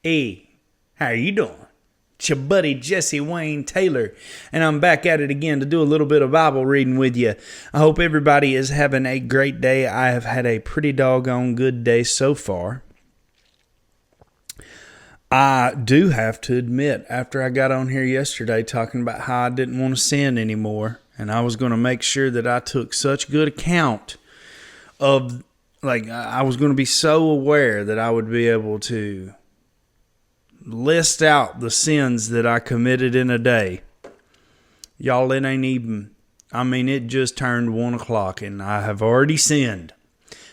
Hey, how you doing? It's your buddy Jesse Wayne Taylor, and I'm back at it again to do a little bit of Bible reading with you. I hope everybody is having a great day. I have had a pretty doggone good day so far. I do have to admit, after I got on here yesterday talking about how I didn't want to sin anymore, and I was going to make sure that I took such good account of, I was going to be so aware that I would be able to list out the sins that I committed in a day. Y'all, it ain't even, it just turned 1 o'clock and I have already sinned.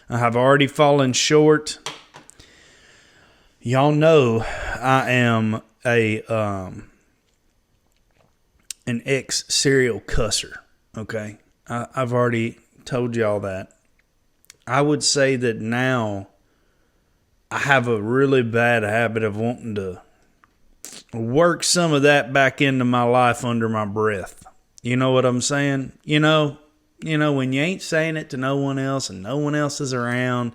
I have already fallen short. Y'all know I am an ex-serial cusser, okay? I've already told y'all that. I would say that now I have a really bad habit of wanting to work some of that back into my life under my breath. You know what I'm saying? You know when you ain't saying it to no one else and no one else is around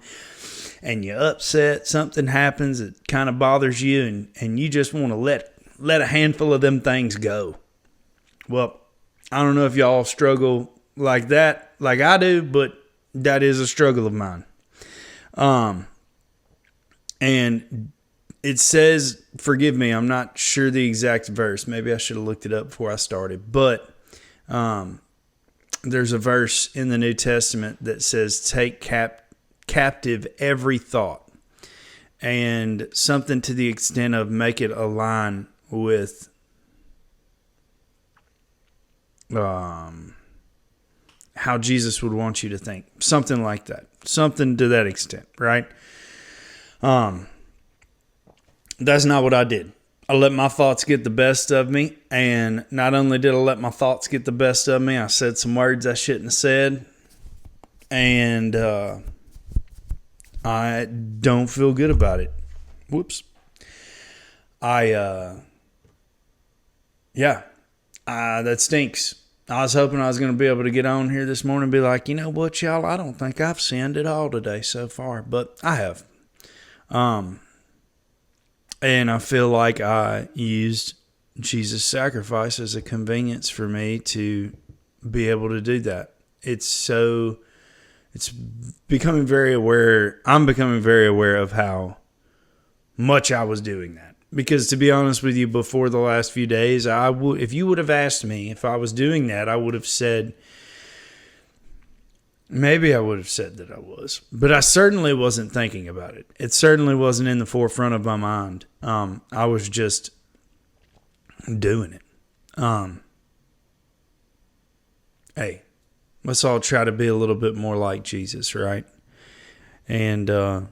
and you're upset, something happens that kind of bothers you and you just want to let a handful of them things go. Well, I don't know if y'all struggle like that, like I do, but that is a struggle of mine. And it says, forgive me, I'm not sure the exact verse. Maybe I should have looked it up before I started. But there's a verse in the New Testament that says, take captive every thought. And something to the extent of make it align with how Jesus would want you to think. Something like that. Something to that extent, right? That's not what I did. I let my thoughts get the best of me, and not only did I let my thoughts get the best of me, I said some words I shouldn't have said, and I don't feel good about it. Whoops. That stinks. I was hoping I was going to be able to get on here this morning and be like, you know what, y'all, I don't think I've sinned at all today so far, but I have. And I feel like I used Jesus' sacrifice as a convenience for me to be able to do that. It's becoming very aware. I'm becoming very aware of how much I was doing that. Because to be honest with you, before the last few days, if you would have asked me if I was doing that, I would have said, maybe I would have said that I was. But I certainly wasn't thinking about it. It certainly wasn't in the forefront of my mind. I was just doing it. Hey, let's all try to be a little bit more like Jesus, right? And I'm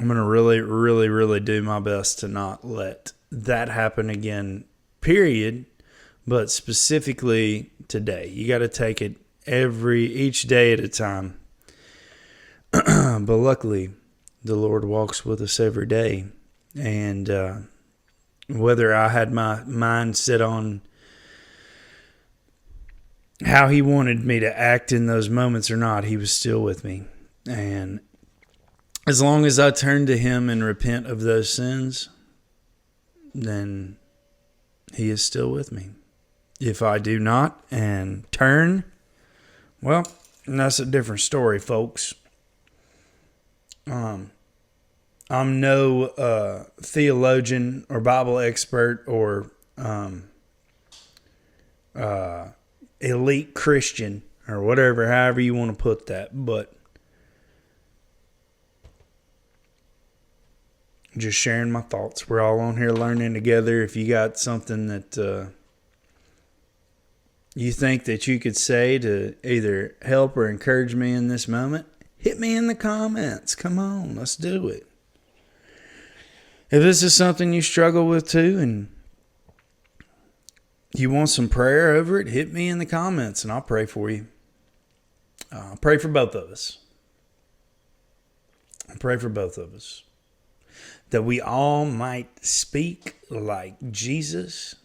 going to really, really, really do my best to not let that happen again, period. But specifically today, you got to take it each day at a time. But luckily, the Lord walks with us every day. And whether I had my mind set on how He wanted me to act in those moments or not, He was still with me. And as long as I turn to Him and repent of those sins, then He is still with me. If I do not and turn, well, that's a different story, folks. I'm no theologian or Bible expert or elite Christian or whatever, however you want to put that, but just sharing my thoughts. We're all on here learning together. If you got something that you think that you could say to either help or encourage me in this moment, hit me in the comments. Come on, let's do it. If this is something you struggle with too and you want some prayer over it, hit me in the comments and I'll pray for you. I'll pray for both of us. That we all might speak like Jesus,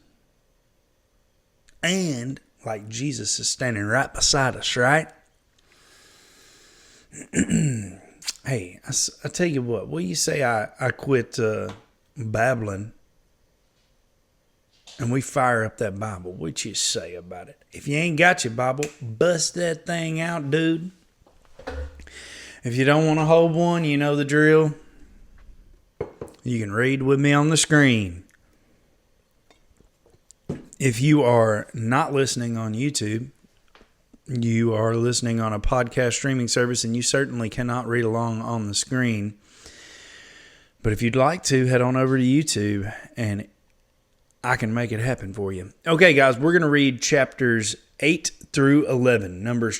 and like Jesus is standing right beside us, right? Hey, I tell you what you say I quit babbling and we fire up that Bible? What you say about it? If you ain't got your Bible, bust that thing out, dude. If you don't want to hold one, you know the drill. You can read with me on the screen. If you are not listening on YouTube, you are listening on a podcast streaming service, and you certainly cannot read along on the screen. But if you'd like to, head on over to YouTube, and I can make it happen for you. Okay, guys, we're going to read chapters 8 through 11. Numbers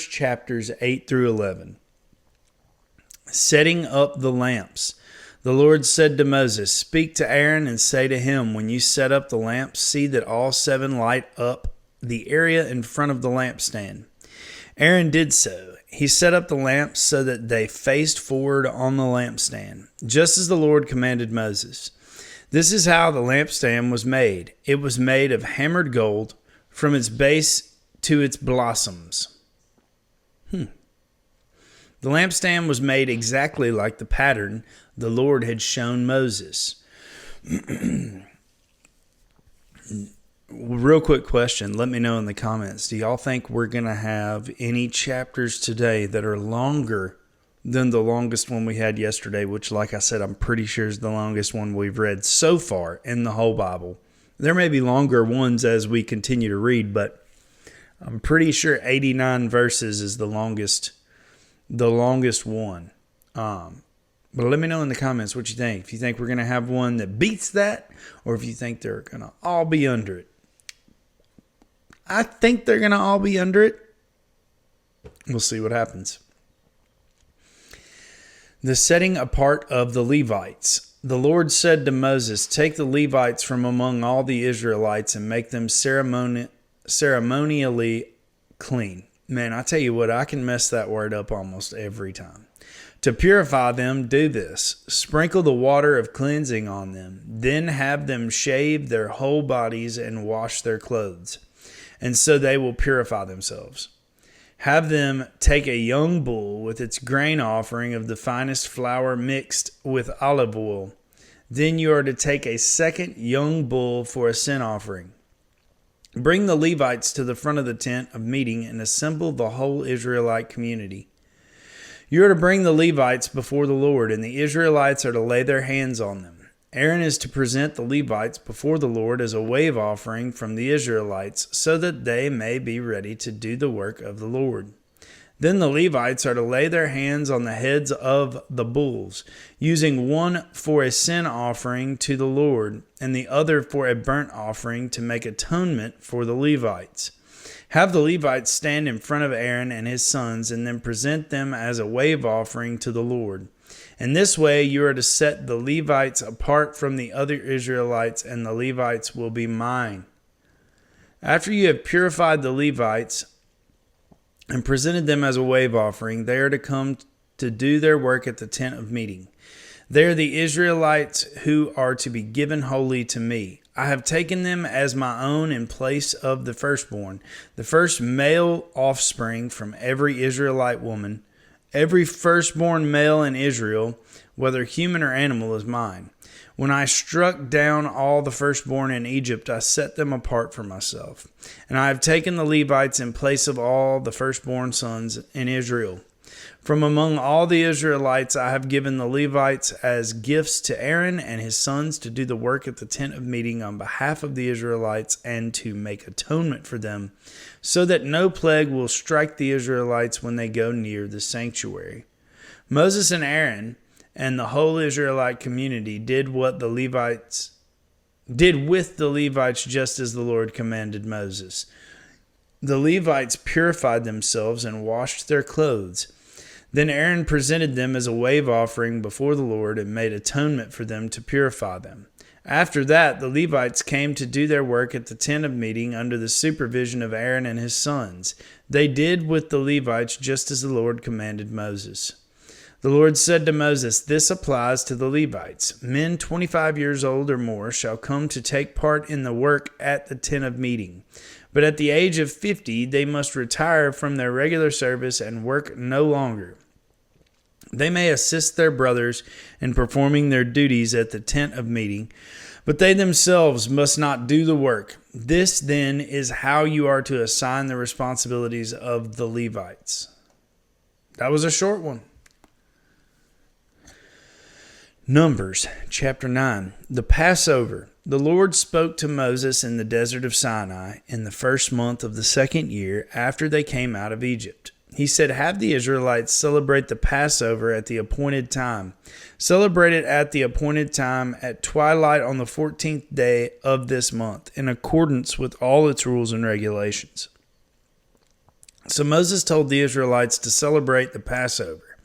chapters 8 through 11. Setting up the lamps. The Lord said to Moses, "Speak to Aaron and say to him, when you set up the lamps, see that all 7 light up the area in front of the lampstand." Aaron did so. He set up the lamps so that they faced forward on the lampstand, just as the Lord commanded Moses. This is how the lampstand was made. It was made of hammered gold from its base to its blossoms. The lampstand was made exactly like the pattern the Lord had shown Moses. Real quick question. Let me know in the comments. Do y'all think we're going to have any chapters today that are longer than the longest one we had yesterday, which, like I said, I'm pretty sure is the longest one we've read so far in the whole Bible? There may be longer ones as we continue to read, but I'm pretty sure 89 verses is the longest one. But let me know in the comments what you think. If you think we're going to have one that beats that, or if you think they're going to all be under it. I think they're going to all be under it. We'll see what happens. The setting apart of the Levites. The Lord said to Moses, "Take the Levites from among all the Israelites and make them ceremonially clean." Man, I tell you what, I can mess that word up almost every time. To purify them, do this. Sprinkle the water of cleansing on them. Then have them shave their whole bodies and wash their clothes. And so they will purify themselves. Have them take a young bull with its grain offering of the finest flour mixed with olive oil. Then you are to take a second young bull for a sin offering. Bring the Levites to the front of the tent of meeting and assemble the whole Israelite community. You are to bring the Levites before the Lord, and the Israelites are to lay their hands on them. Aaron is to present the Levites before the Lord as a wave offering from the Israelites, so that they may be ready to do the work of the Lord. Then the Levites are to lay their hands on the heads of the bulls, using one for a sin offering to the Lord, and the other for a burnt offering to make atonement for the Levites. Have the Levites stand in front of Aaron and his sons, and then present them as a wave offering to the Lord. In this way you are to set the Levites apart from the other Israelites, and the Levites will be mine. After you have purified the Levites and presented them as a wave offering, they are to come to do their work at the tent of meeting. They are the Israelites who are to be given wholly to me. I have taken them as my own in place of the firstborn, the first male offspring from every Israelite woman. Every firstborn male in Israel, whether human or animal, is mine. When I struck down all the firstborn in Egypt, I set them apart for myself. And I have taken the Levites in place of all the firstborn sons in Israel. From among all the Israelites, I have given the Levites as gifts to Aaron and his sons to do the work at the tent of meeting on behalf of the Israelites and to make atonement for them, so that no plague will strike the Israelites when they go near the sanctuary. Moses and Aaron and the whole Israelite community did with the Levites just as the Lord commanded Moses. The Levites purified themselves and washed their clothes. Then Aaron presented them as a wave offering before the Lord and made atonement for them to purify them. After that, the Levites came to do their work at the tent of meeting under the supervision of Aaron and his sons. They did with the Levites just as the Lord commanded Moses. The Lord said to Moses, "This applies to the Levites. Men 25 years old or more shall come to take part in the work at the tent of meeting. But at the age of 50, they must retire from their regular service and work no longer. They may assist their brothers in performing their duties at the tent of meeting, but they themselves must not do the work. This, then, is how you are to assign the responsibilities of the Levites. That was a short one. Numbers chapter 9. The Passover. The Lord spoke to Moses in the desert of Sinai in the first month of the second year after they came out of Egypt. He said, "Have the Israelites celebrate the Passover at the appointed time. Celebrate it at the appointed time at twilight on the 14th day of this month, in accordance with all its rules and regulations." So Moses told the Israelites to celebrate the Passover.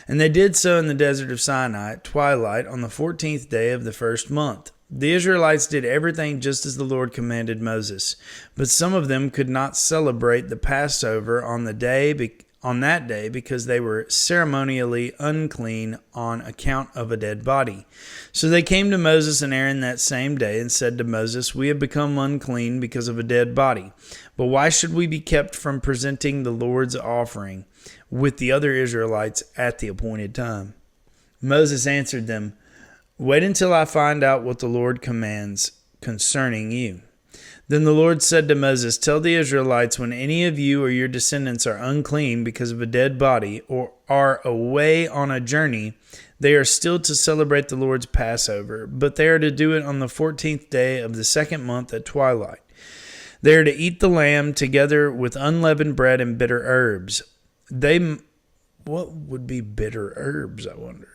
And they did so in the desert of Sinai at twilight on the 14th day of the first month. The Israelites did everything just as the Lord commanded Moses, but some of them could not celebrate the Passover on that day because they were ceremonially unclean on account of a dead body. So they came to Moses and Aaron that same day and said to Moses, "We have become unclean because of a dead body. But why should we be kept from presenting the Lord's offering with the other Israelites at the appointed time?" Moses answered them, "Wait until I find out what the Lord commands concerning you." Then the Lord said to Moses, "Tell the Israelites, when any of you or your descendants are unclean because of a dead body or are away on a journey, they are still to celebrate the Lord's Passover, but they are to do it on the 14th day of the second month at twilight. They are to eat the lamb together with unleavened bread and bitter herbs." What would be bitter herbs, I wonder?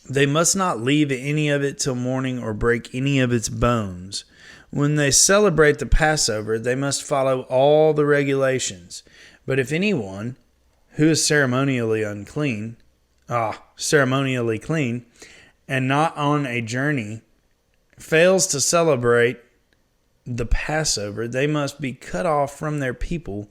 "They must not leave any of it till morning or break any of its bones. When they celebrate the Passover, they must follow all the regulations. But if anyone who is ceremonially clean, and not on a journey, fails to celebrate the Passover, they must be cut off from their people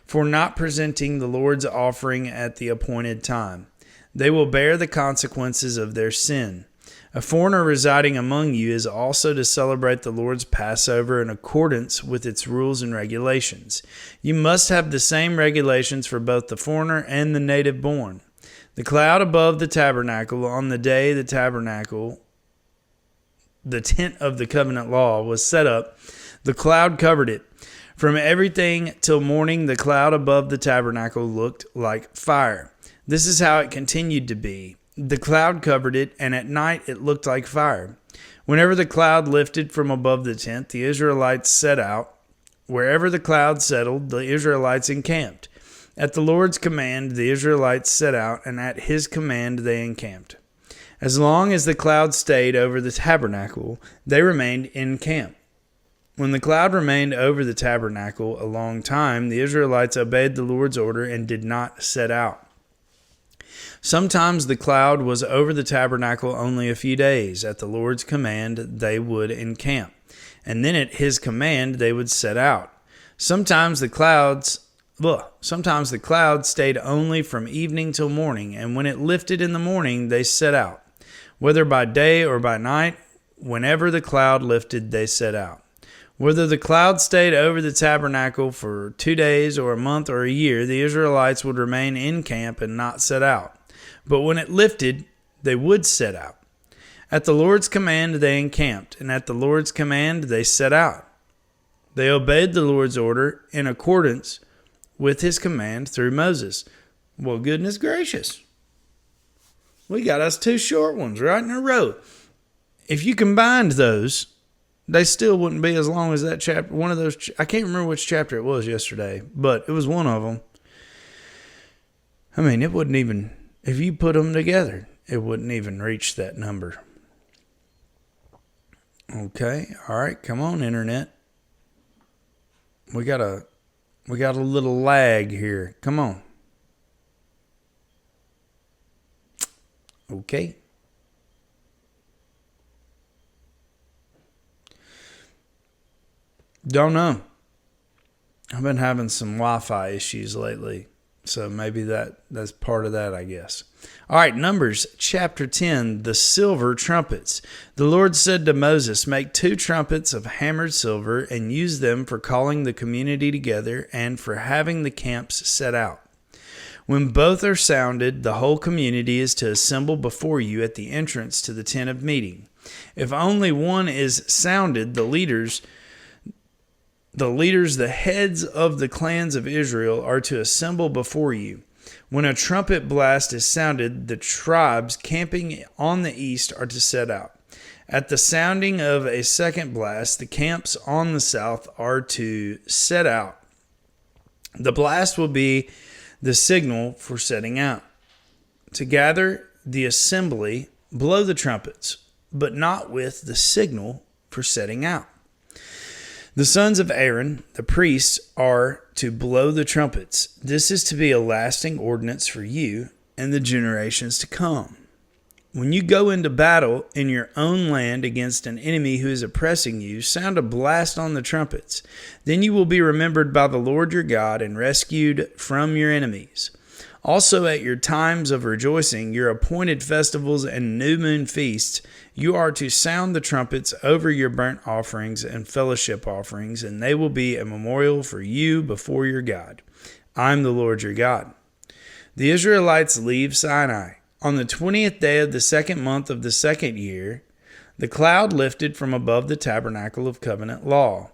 for not presenting the Lord's offering at the appointed time. They will bear the consequences of their sin. A foreigner residing among you is also to celebrate the Lord's Passover in accordance with its rules and regulations. You must have the same regulations for both the foreigner and the native born. The cloud above the tabernacle on the day the tent of the covenant law was set up, the cloud covered it. From everything till morning, the cloud above the tabernacle looked like fire. This is how it continued to be. The cloud covered it, and at night it looked like fire. Whenever the cloud lifted from above the tent, the Israelites set out. Wherever the cloud settled, the Israelites encamped. At the Lord's command, the Israelites set out, and at his command they encamped. As long as the cloud stayed over the tabernacle, they remained in camp. When the cloud remained over the tabernacle a long time, the Israelites obeyed the Lord's order and did not set out. Sometimes the cloud was over the tabernacle only a few days. At the Lord's command, they would encamp, and then at his command, they would set out. Sometimes the cloud stayed only from evening till morning, and when it lifted in the morning, they set out. Whether by day or by night, whenever the cloud lifted, they set out. Whether the cloud stayed over the tabernacle for 2 days or a month or a year, the Israelites would remain in camp and not set out. But when it lifted, they would set out. At the Lord's command, they encamped, and at the Lord's command, they set out. They obeyed the Lord's order in accordance with his command through Moses. Well, goodness gracious. We got us 2 short ones right in a row. If you combined those, they still wouldn't be as long as that chapter. One of those, I can't remember which chapter it was yesterday, but it was one of them. I mean, it wouldn't even, if you put them together, it wouldn't even reach that number. Okay, all right, come on, internet. We got a little lag here. Come on. Okay. Don't know. I've been having some Wi-Fi issues lately, so maybe that's part of that, I guess. All right, Numbers chapter 10, the silver trumpets. The Lord said to Moses, "Make 2 trumpets of hammered silver and use them for calling the community together and for having the camps set out. When both are sounded, the whole community is to assemble before you at the entrance to the tent of meeting. If only one is sounded, the heads of the clans of Israel, are to assemble before you. When a trumpet blast is sounded, the tribes camping on the east are to set out. At the sounding of a second blast, the camps on the south are to set out. The blast will be the signal for setting out. To gather the assembly, blow the trumpets, but not with the signal for setting out. The sons of Aaron, the priests, are to blow the trumpets. This is to be a lasting ordinance for you and the generations to come. When you go into battle in your own land against an enemy who is oppressing you, sound a blast on the trumpets. Then you will be remembered by the Lord your God and rescued from your enemies. Also at your times of rejoicing, your appointed festivals and new moon feasts, you are to sound the trumpets over your burnt offerings and fellowship offerings, and they will be a memorial for you before your God. I am the Lord your God. The Israelites leave Sinai. On the 20th day of the second month of the second year, the cloud lifted from above the tabernacle of covenant law.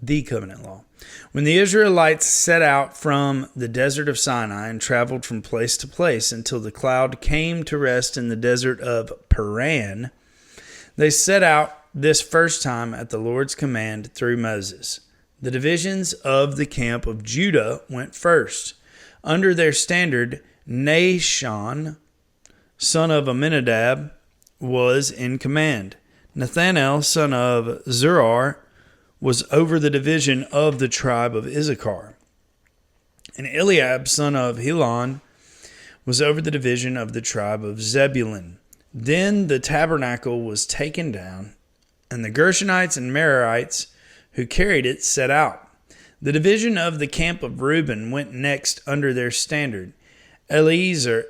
The covenant law. When the Israelites set out from the desert of Sinai and traveled from place to place until the cloud came to rest in the desert of Paran, they set out this first time at the Lord's command through Moses. The divisions of the camp of Judah went first. Under their standard, Nahshon, son of Amminadab, was in command. Nathanael, son of Zuar, was over the division of the tribe of Issachar. And Eliab, son of Helon, was over the division of the tribe of Zebulun. Then the tabernacle was taken down, and the Gershonites and Merarites who carried it set out. The division of the camp of Reuben went next under their standard. Eliezer,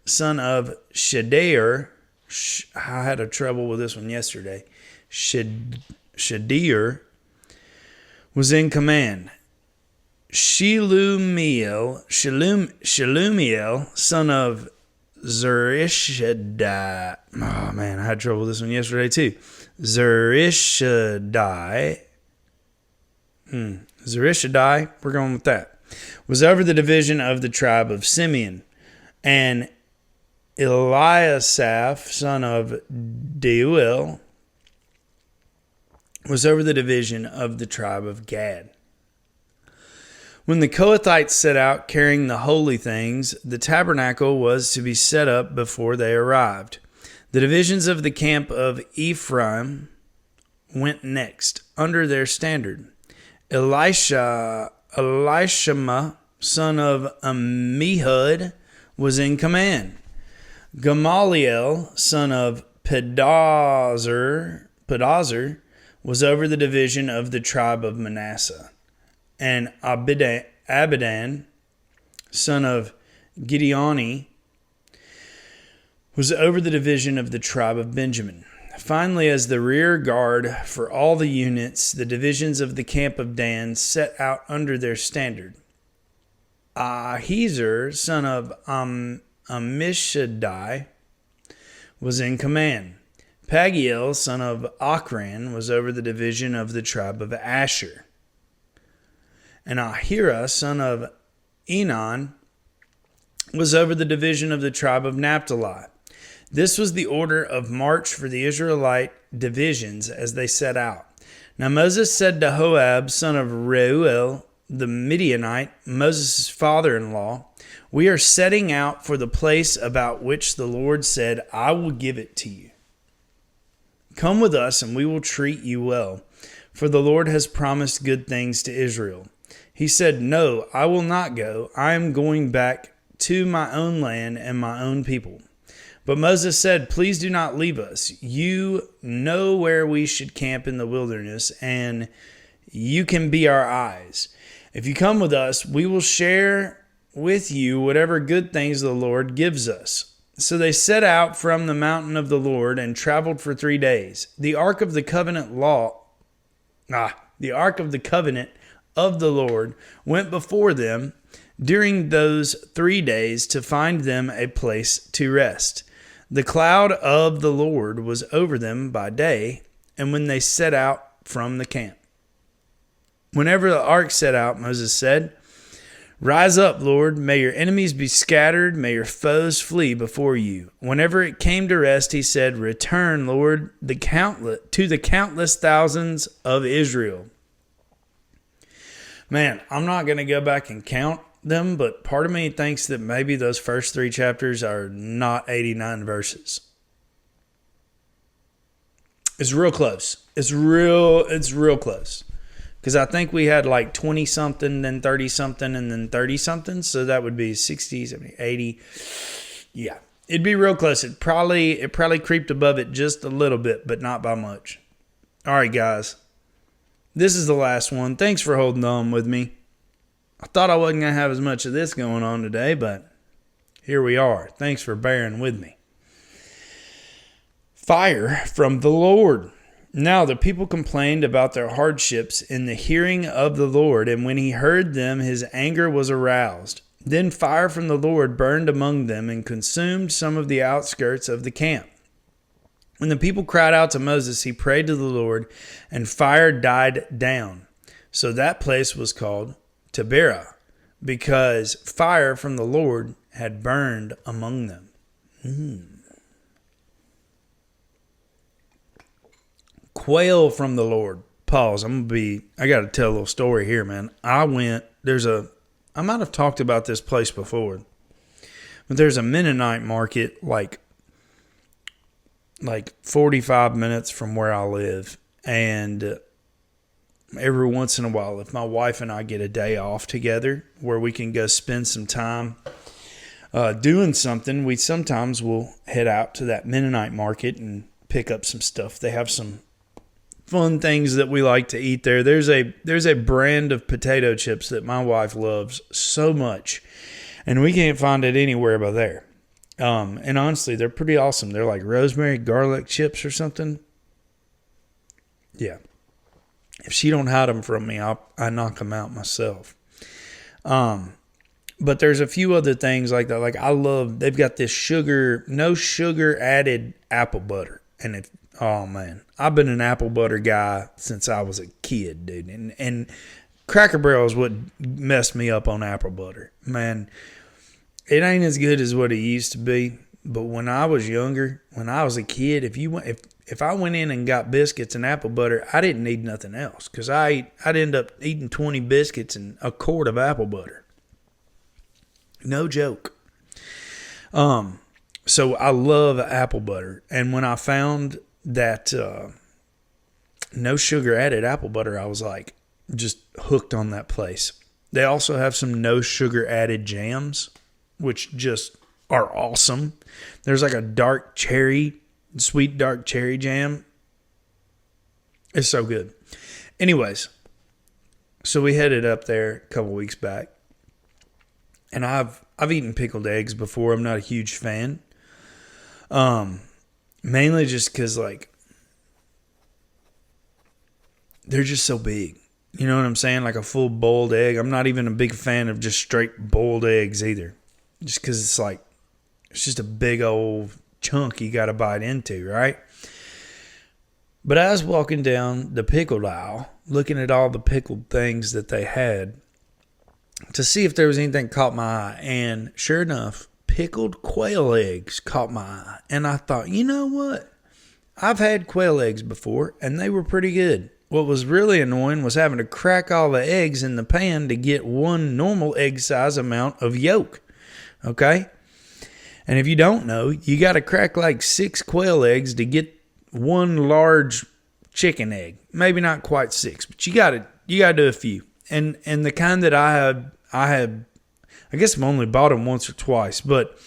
son of Shedeir, I had a trouble with this one yesterday. Shedeir was in command. Shelumiel, son of Zurishaddai. Oh man, I had trouble with this one yesterday too. Zurishaddai, we're going with that, was over the division of the tribe of Simeon. And Eliasaph, son of Deuel, was over the division of the tribe of Gad. When the Kohathites set out carrying the holy things, the tabernacle was to be set up before they arrived. The divisions of the camp of Ephraim went next, under their standard. Elishama, son of Ammihud, was in command. Gamaliel, son of Pedazur, was over the division of the tribe of Manasseh. And Abidan, son of Gideoni, was over the division of the tribe of Benjamin. Finally, as the rear guard for all the units, the divisions of the camp of Dan set out under their standard. Ahiezer, son of Ammishaddai, was in command. Pagiel, son of Ochran, was over the division of the tribe of Asher. And Ahira, son of Enon, was over the division of the tribe of Naphtali. This was the order of march for the Israelite divisions as they set out. Now Moses said to Hoab, son of Reuel, the Midianite, Moses' father-in-law, "We are setting out for the place about which the Lord said, 'I will give it to you.' Come with us, and we will treat you well, for the Lord has promised good things to Israel." He said, "No, I will not go. I am going back to my own land and my own people." But Moses said, "Please do not leave us. You know where we should camp in the wilderness, and you can be our eyes. If you come with us, we will share with you whatever good things the Lord gives us." So they set out from the mountain of the Lord and traveled for 3 days. The ark of the covenant of the Lord went before them, during those 3 days to find them a place to rest. The cloud of the Lord was over them by day, and when they set out from the camp. Whenever the ark set out, Moses said, "Rise up, Lord, may your enemies be scattered, may your foes flee before you." Whenever it came to rest, he said, "Return, Lord, to the countless thousands of Israel." Man, I'm not going to go back and count them, but part of me thinks that maybe those first 3 chapters are not 89 verses. It's real close. It's real close. Because I think we had like 20 something, then 30 something, and then 30 something. So that would be 60, 70, 80. Yeah, it'd be real close. It probably creeped above it just a little bit, but not by much. All right, guys. This is the last one. Thanks for holding on with me. I thought I wasn't going to have as much of this going on today, but here we are. Thanks for bearing with me. Fire from the Lord. Now the people complained about their hardships in the hearing of the Lord, and when he heard them, his anger was aroused. Then fire from the Lord burned among them and consumed some of the outskirts of the camp. When the people cried out to Moses, he prayed to the Lord, and fire died down. So that place was called Taberah, because fire from the Lord had burned among them. Quail from the Lord. Pause. I got to tell a little story here, man. I might have talked about this place before, but there's a Mennonite market like 45 minutes from where I live. And every once in a while, if my wife and I get a day off together where we can go spend some time doing something, we sometimes will head out to that Mennonite market and pick up some stuff. They have some fun things that we like to eat there. There's a brand of potato chips that my wife loves so much, and we can't find it anywhere but there. And honestly, they're pretty awesome. They're like rosemary garlic chips or something. Yeah. If she don't hide them from me, I knock them out myself. But there's a few other things like that. Like they've got this no sugar added apple butter. And oh man, I've been an apple butter guy since I was a kid, dude. And Cracker Barrel is what messed me up on apple butter. Man, it ain't as good as what it used to be. But when I was younger, when I was a kid, if I went in and got biscuits and apple butter, I didn't need nothing else, because I'd end up eating 20 biscuits and a quart of apple butter. No joke. So I love apple butter, and when I found that no sugar added apple butter, I was like just hooked on that place. They also have some no sugar added jams, which just are awesome. There's like a sweet dark cherry jam. It's so good. Anyways, so we headed up there a couple weeks back, and I've eaten pickled eggs before. I'm not a huge fan. Mainly just because they're just so big. You know what I'm saying? Like a full boiled egg. I'm not even a big fan of just straight boiled eggs either. Just because it's just a big old chunk you got to bite into, right? But I was walking down the pickled aisle, looking at all the pickled things that they had to see if there was anything caught my eye. And sure enough, pickled quail eggs caught my eye. And I thought, you know what? I've had quail eggs before, and they were pretty good. What was really annoying was having to crack all the eggs in the pan to get one normal egg size amount of yolk. Okay? And if you don't know, you got to crack like 6 quail eggs to get one large chicken egg. Maybe not quite 6, but you got to do a few. And the kind that I guess I've only bought them once or twice, but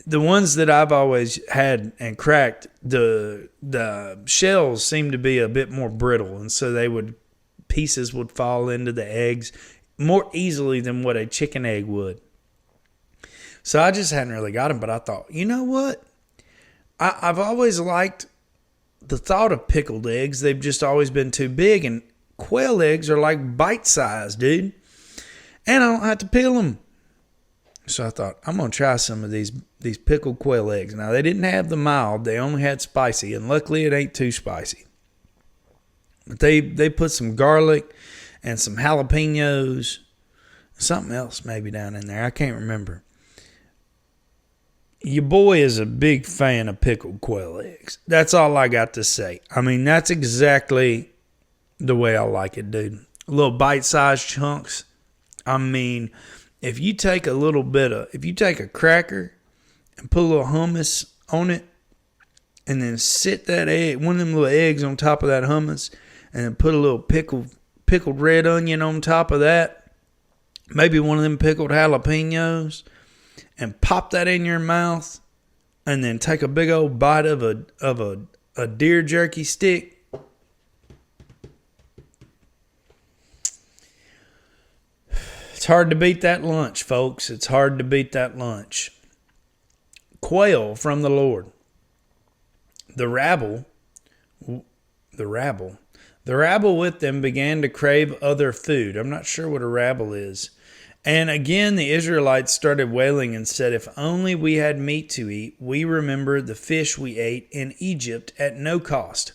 the ones that I've always had and cracked, the shells seem to be a bit more brittle, and so pieces would fall into the eggs more easily than what a chicken egg would. So I just hadn't really got them, but I thought, you know what? I've always liked the thought of pickled eggs. They've just always been too big, and quail eggs are like bite-sized, dude. and I don't have to peel them. So I thought, I'm going to try some of these pickled quail eggs. Now, they didn't have the mild. They only had spicy, and luckily it ain't too spicy. But they put some garlic and some jalapenos, something else maybe down in there. I can't remember. Your boy is a big fan of pickled quail eggs. That's all I got to say. I mean, that's exactly the way I like it, dude. Little bite-sized chunks. I mean, if you take a cracker and put a little hummus on it, and then sit that egg, one of them little eggs on top of that hummus, and then put a little pickled red onion on top of that, maybe one of them pickled jalapenos, and pop that in your mouth, and then take a big old bite of a deer jerky stick. It's hard to beat that lunch, folks. It's hard to beat that lunch. Quail from the Lord. The rabble with them began to crave other food. I'm not sure what a rabble is. And again, the Israelites started wailing and said, if only we had meat to eat. We remember the fish we ate in Egypt at no cost.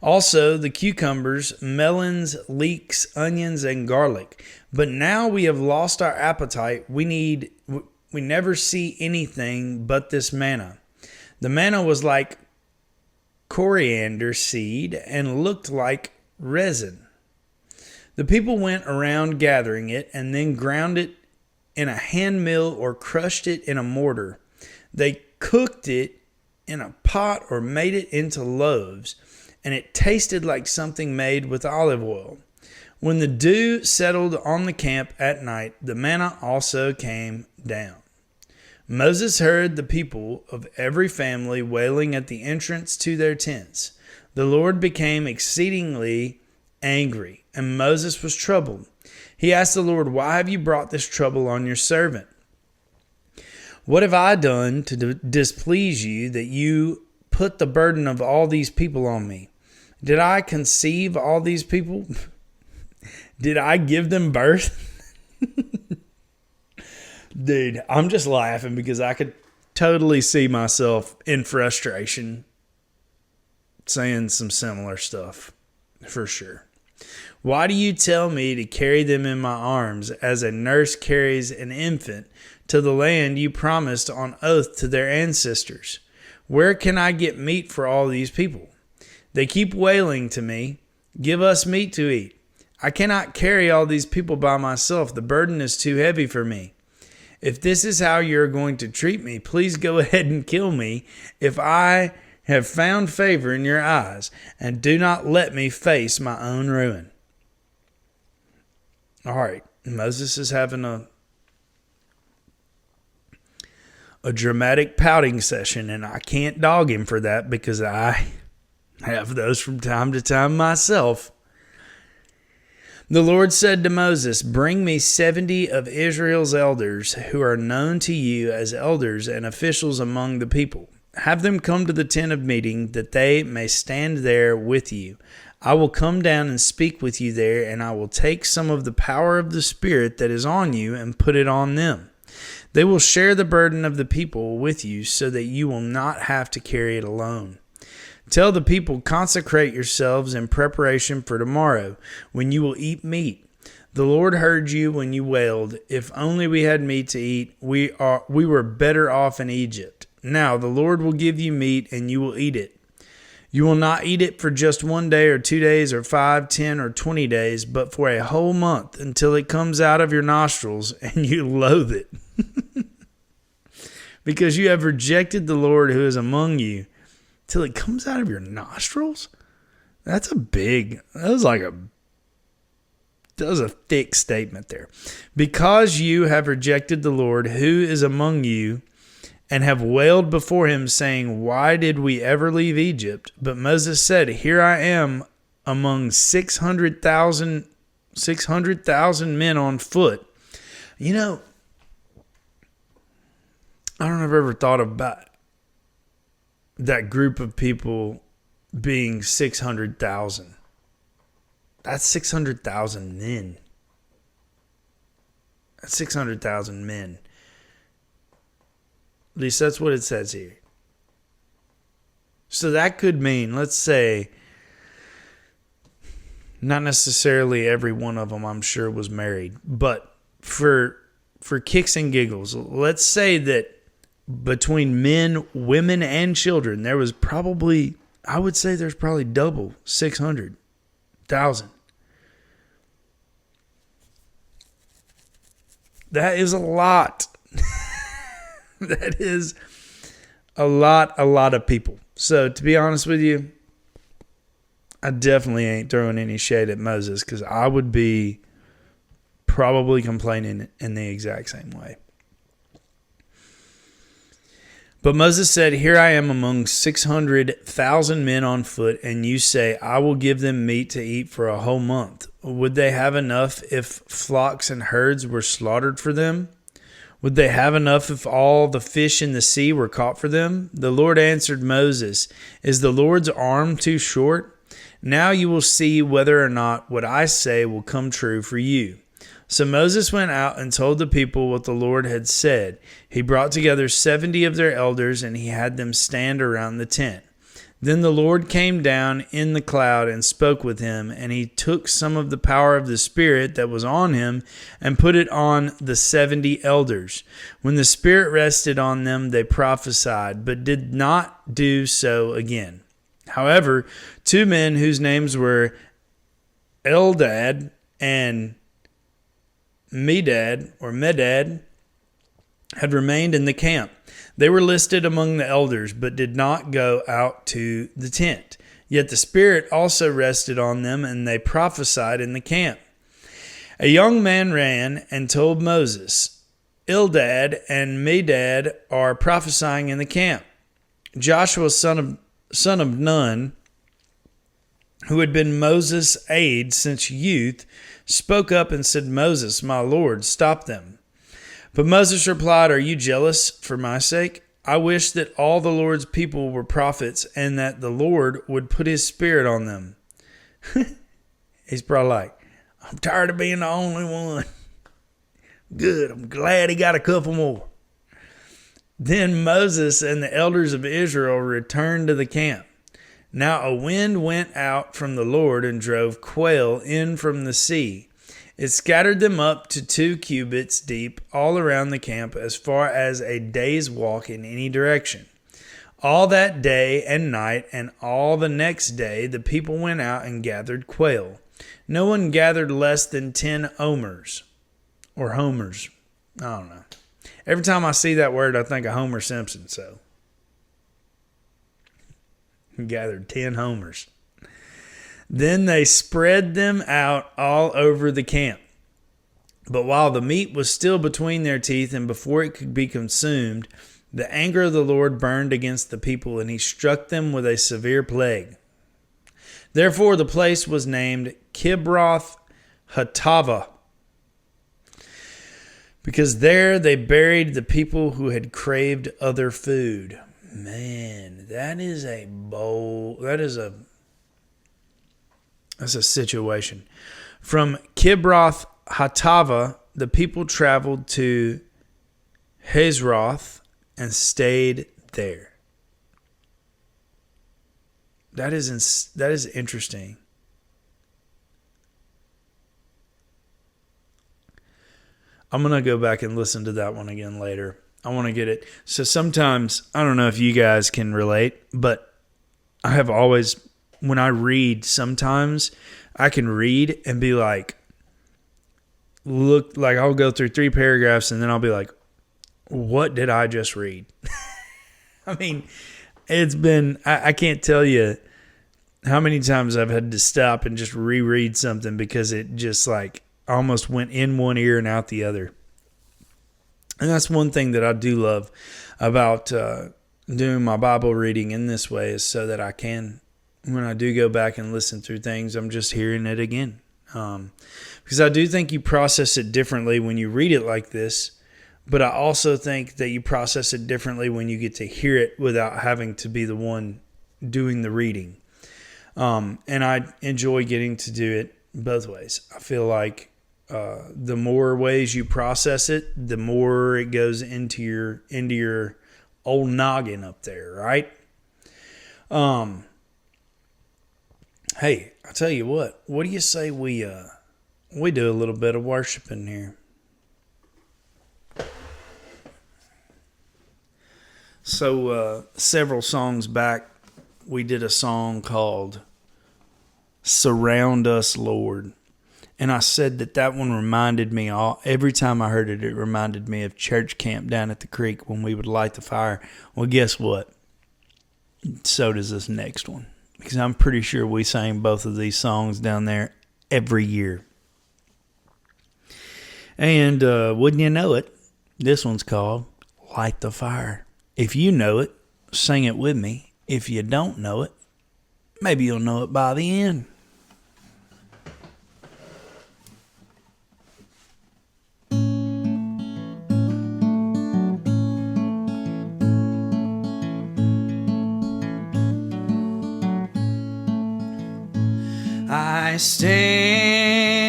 Also, the cucumbers, melons, leeks, onions, and garlic. But now we have lost our appetite. We never see anything but this manna. The manna was like coriander seed and looked like resin. The people went around gathering it and then ground it in a hand mill or crushed it in a mortar. They cooked it in a pot or made it into loaves, and it tasted like something made with olive oil. When the dew settled on the camp at night, the manna also came down. Moses heard the people of every family wailing at the entrance to their tents. The Lord became exceedingly angry, and Moses was troubled. He asked the Lord, why have you brought this trouble on your servant? What have I done to displease you that you put the burden of all these people on me? Did I conceive all these people? Did I give them birth? Dude, I'm just laughing because I could totally see myself in frustration saying some similar stuff, for sure. Why do you tell me to carry them in my arms as a nurse carries an infant to the land you promised on oath to their ancestors? Where can I get meat for all these people? They keep wailing to me, give us meat to eat. I cannot carry all these people by myself. The burden is too heavy for me. If this is how you're going to treat me, please go ahead and kill me if I have found favor in your eyes, and do not let me face my own ruin. All right, Moses is having a dramatic pouting session, and I can't dog him for that because I have those from time to time myself. The Lord said to Moses, bring me 70 of Israel's elders who are known to you as elders and officials among the people. Have them come to the tent of meeting that they may stand there with you. I will come down and speak with you there, and I will take some of the power of the Spirit that is on you and put it on them. They will share the burden of the people with you so that you will not have to carry it alone. Tell the people, consecrate yourselves in preparation for tomorrow, when you will eat meat. The Lord heard you when you wailed, if only we had meat to eat, we were better off in Egypt. Now the Lord will give you meat, and you will eat it. You will not eat it for just 1 day or 2 days or 5, 10, or 20 days, but for a whole month until it comes out of your nostrils and you loathe it. Because you have rejected the Lord who is among you till it comes out of your nostrils? That was a thick statement there. Because you have rejected the Lord who is among you and have wailed before him, saying, why did we ever leave Egypt? But Moses said, here I am among 600,000 men on foot. You know, I don't know if I've ever thought about that group of people being 600,000. That's 600,000 men. That's 600,000 men. At least that's what it says here. So that could mean, let's say, not necessarily every one of them, I'm sure, was married. But for kicks and giggles, let's say that between men, women, and children, there was probably, I would say there's probably double 600,000. That is a lot. That is a lot of people. So to be honest with you, I definitely ain't throwing any shade at Moses, because I would be probably complaining in the exact same way. But Moses said, "Here I am among 600,000 men on foot, and you say, I will give them meat to eat for a whole month. Would they have enough if flocks and herds were slaughtered for them? Would they have enough if all the fish in the sea were caught for them?" The Lord answered Moses, "Is the Lord's arm too short? Now you will see whether or not what I say will come true for you." So Moses went out and told the people what the Lord had said. He brought together 70 of their elders, and he had them stand around the tent. Then the Lord came down in the cloud and spoke with him, and he took some of the power of the Spirit that was on him and put it on the 70 elders. When the Spirit rested on them, they prophesied, but did not do so again. However, 2 men whose names were Eldad and Medad had remained in the camp. They were listed among the elders, but did not go out to the tent. Yet the Spirit also rested on them, and they prophesied in the camp. A young man ran and told Moses, "Eldad and Medad are prophesying in the camp." Joshua, son of Nun, who had been Moses' aide since youth, spoke up and said, "Moses, my Lord, stop them." But Moses replied, "Are you jealous for my sake? I wish that all the Lord's people were prophets, and that the Lord would put his Spirit on them." He's probably like, "I'm tired of being the only one. Good, I'm glad he got a couple more." Then Moses and the elders of Israel returned to the camp. Now a wind went out from the Lord and drove quail in from the sea. It scattered them up to 2 cubits deep all around the camp, as far as a day's walk in any direction. All that day and night and all the next day the people went out and gathered quail. No one gathered less than 10 omers, or homers. I don't know. Every time I see that word, I think of Homer Simpson. So he gathered 10 homers. Then they spread them out all over the camp. But while the meat was still between their teeth and before it could be consumed, the anger of the Lord burned against the people, and he struck them with a severe plague. Therefore the place was named Kibroth Hattaavah, because there they buried the people who had craved other food. Man, that's a situation. From Kibroth Hattaavah, the people traveled to Hazeroth and stayed there. That is interesting. I'm going to go back and listen to that one again later. I want to get it. So sometimes, I don't know if you guys can relate, but I have always, when I read, sometimes I can read and be like, look, like I'll go through 3 paragraphs and then I'll be like, what did I just read? I mean, it's been, I can't tell you how many times I've had to stop and just reread something because it just like almost went in one ear and out the other. And that's one thing that I do love about doing my Bible reading in this way, is so that I can, when I do go back and listen through things, I'm just hearing it again. Because I do think you process it differently when you read it like this, but I also think that you process it differently when you get to hear it without having to be the one doing the reading. And I enjoy getting to do it both ways. I feel like the more ways you process it, the more it goes into your old noggin up there, right? Hey, I tell you what do you say we do a little bit of worshiping here? So several songs back, we did a song called "Surround Us, Lord," and I said that one reminded me every time I heard it. It reminded me of church camp down at the creek when we would light the fire. Well, guess what? So does this next one, because I'm pretty sure we sang both of these songs down there every year. And wouldn't you know it, this one's called "Light the Fire." If you know it, sing it with me. If you don't know it, maybe you'll know it by the end. I stand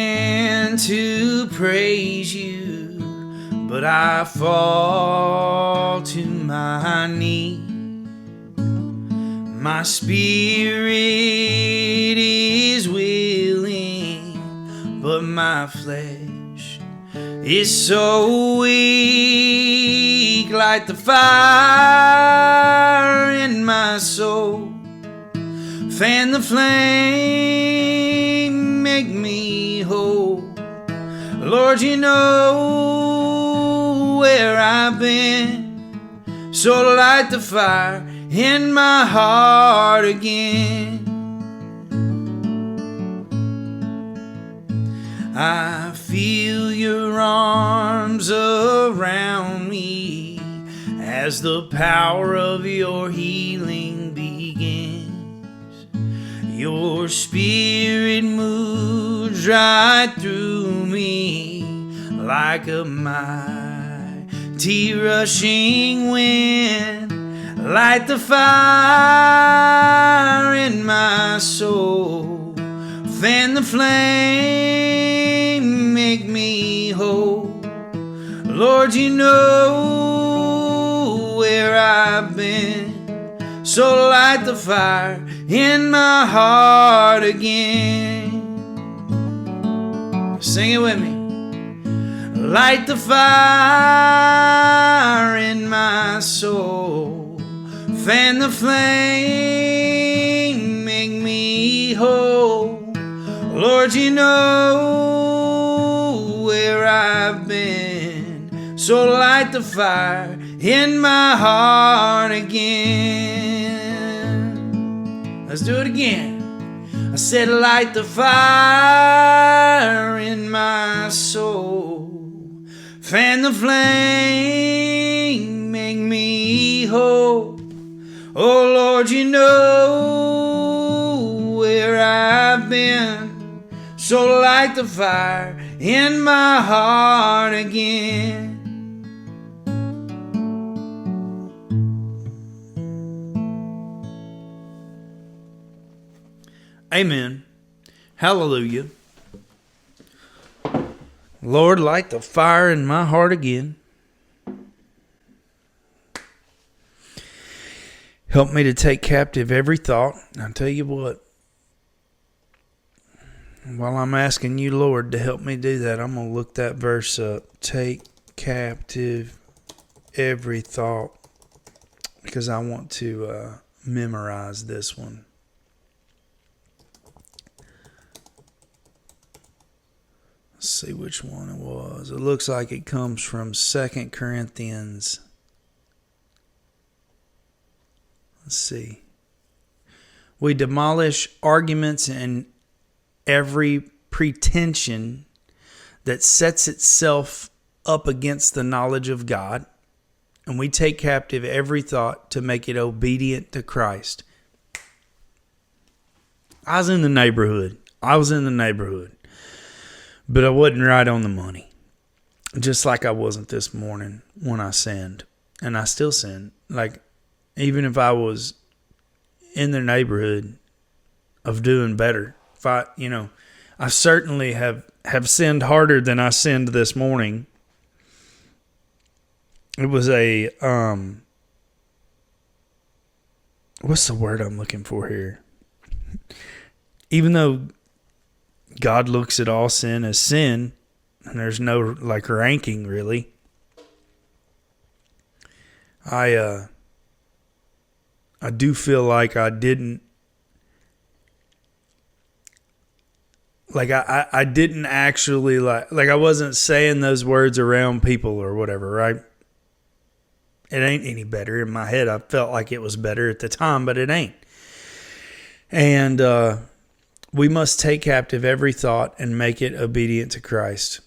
to praise you, but I fall to my knees. My spirit is willing, but my flesh is so weak. Like the fire in my soul, fan the flame, make me whole. Lord, you know where I've been, so light the fire in my heart again. I feel your arms around me as the power of your healing begins. Your spirit moves right through me like a mighty rushing wind. Light the fire in my soul, fan the flame, make me whole. Lord, you know where I've been, so light the fire in my heart again. Sing it with me. Light the fire in my soul, fan the flame, make me whole. Lord, you know where I've been, so light the fire in my heart again. Let's do it again. I said light the fire in my soul, fan the flame, make me whole. Oh Lord, you know where I've been, so light the fire in my heart again. Amen. Hallelujah. Lord, light the fire in my heart again. Help me to take captive every thought. I'll tell you what, while I'm asking you, Lord, to help me do that, I'm going to look that verse up. Take captive every thought, because I want to memorize this one. Let's see which one it was. It looks like it comes from 2 Corinthians. Let's see. We demolish arguments and every pretension that sets itself up against the knowledge of God, and we take captive every thought to make it obedient to Christ. I was in the neighborhood, but I wasn't right on the money. Just like I wasn't this morning when I sinned, and I still sin. Like, even if I was in the neighborhood of doing better, if I I certainly have sinned harder than I sinned this morning. It was a, what's the word I'm looking for here? Even though God looks at all sin as sin, and there's no like ranking really, I do feel like I didn't, like I didn't actually like I wasn't saying those words around people or whatever, right? It ain't any better. In my head, I felt like it was better at the time, but it ain't. And we must take captive every thought and make it obedient to Christ.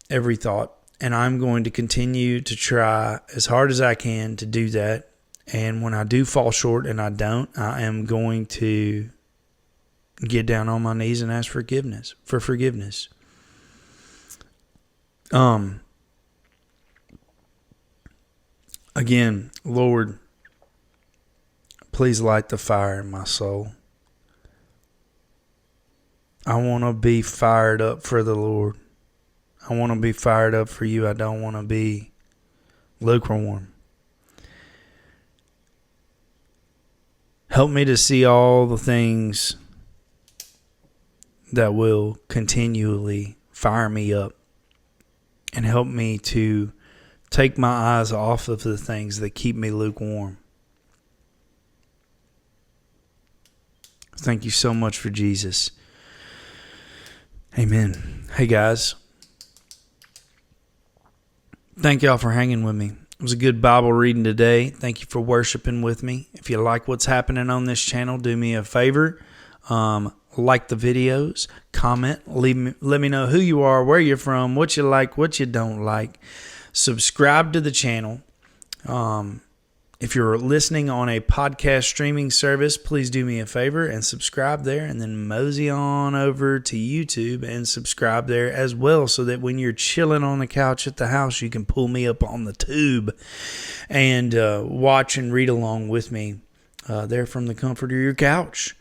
Every thought. And I'm going to continue to try as hard as I can to do that. And when I do fall short and I don't, I am going to get down on my knees and ask for forgiveness. Again, Lord, please light the fire in my soul. I want to be fired up for the Lord. I want to be fired up for you. I don't want to be lukewarm. Help me to see all the things that will continually fire me up, and help me to take my eyes off of the things that keep me lukewarm. Thank you so much for Jesus. Amen. Hey guys. Thank y'all for hanging with me. It was a good Bible reading today. Thank you for worshiping with me. If you like what's happening on this channel, do me a favor. Like the videos, comment, let me know who you are, where you're from, what you like, what you don't like. Subscribe to the channel. If you're listening on a podcast streaming service, please do me a favor and subscribe there, and then mosey on over to YouTube and subscribe there as well, so that when you're chilling on the couch at the house, you can pull me up on the tube and watch and read along with me there from the comfort of your couch.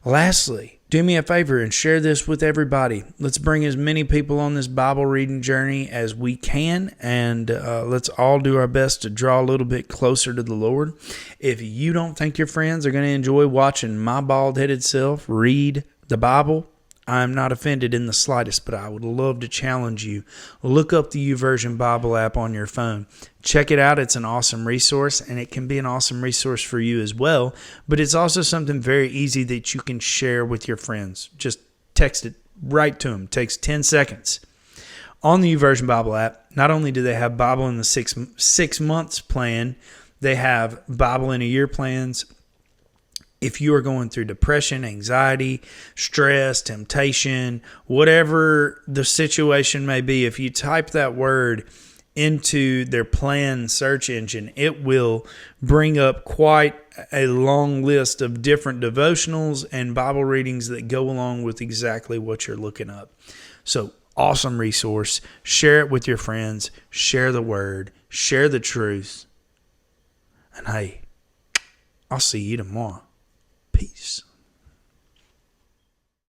Lastly, do me a favor and share this with everybody. Let's bring as many people on this Bible reading journey as we can, and let's all do our best to draw a little bit closer to the Lord. If you don't think your friends are going to enjoy watching my bald-headed self read the Bible, I'm not offended in the slightest, but I would love to challenge you. Look up the YouVersion Bible app on your phone. Check it out. It's an awesome resource, and it can be an awesome resource for you as well. But it's also something very easy that you can share with your friends. Just text it right to them. It takes 10 seconds. On the YouVersion Bible app, not only do they have Bible in the six months plan, they have Bible in a year plans. If you are going through depression, anxiety, stress, temptation, whatever the situation may be, if you type that word into their plan search engine, it will bring up quite a long list of different devotionals and Bible readings that go along with exactly what you're looking up. So, awesome resource. Share it with your friends. Share the word. Share the truth. And hey, I'll see you tomorrow. Peace.